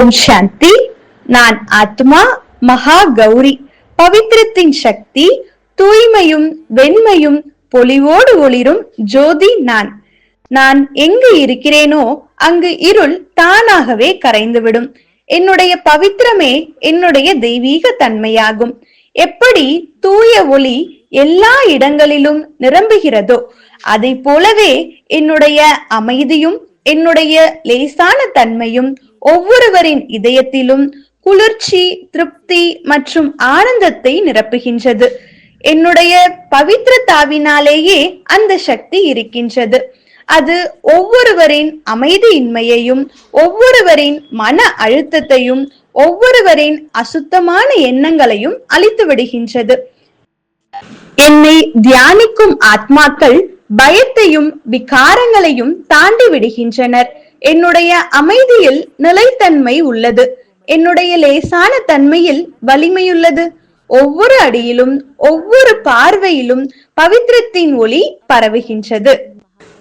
ஓம் சாந்தி. நான் ஆத்மா மகா கௌரி. பவித்திரத்தின் சக்தி, தூய்மையும் வெண்மையும் பொலிவோடு ஒளிரும் ஜோதி நான். நான் எங்கு இருக்கிறேனோ அங்கு இருள் தானாகவே கரைந்துவிடும். என்னுடைய பவித்திரமே என்னுடைய தெய்வீக தன்மையாகும். எப்படி தூய ஒளி எல்லா இடங்களிலும் நிரம்புகிறதோ அதை போலவே என்னுடைய அமைதியும் என்னுடைய லேசான தன்மையும் ஒவ்வொருவரின் இதயத்திலும் குளிர்ச்சி, திருப்தி மற்றும் ஆனந்தத்தை நிரப்புகின்றது. என்னுடைய பவித்திரத்தாவினாலேயே அந்த சக்தி இருக்கின்றது. அது ஒவ்வொருவரின் அமைதியின்மையையும் ஒவ்வொருவரின் மன அழுத்தத்தையும் ஒவ்வொருவரின் அசுத்தமான எண்ணங்களையும் அழித்து விடுகின்றது. என்னை தியானிக்கும் ஆத்மாக்கள் பயத்தையும் விகாரங்களையும் தாண்டி விடுகின்றனர். என்னுடைய அமைதியில் நிலைத்தன்மை உள்ளது. என்னுடைய லேசான தன்மையில் வலிமையுள்ளது. ஒவ்வொரு அடியிலும் ஒவ்வொரு பார்வையிலும் பவித்திரத்தின் ஒளி பரவுகின்றது.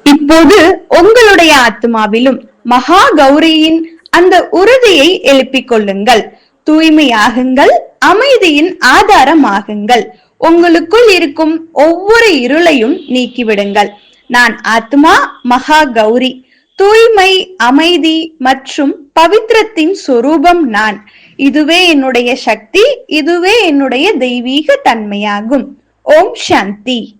இப்போது உங்களுடைய ஆத்மாவிலும் மகா கௌரியின் அந்த உறுதியை எழுப்பிக் கொள்ளுங்கள். தூய்மையாகுங்கள், அமைதியின் ஆதாரமாகுங்கள். உங்களுக்குள் இருக்கும் ஒவ்வொரு இருளையும் நீக்கிவிடுங்கள். நான் ஆத்மா மகா கௌரி. தூய்மை, அமைதி மற்றும் பவித்திரத்தின் சொரூபம் நான். இதுவே என்னுடைய சக்தி, இதுவே என்னுடைய தெய்வீக தன்மையாகும். ஓம் சாந்தி.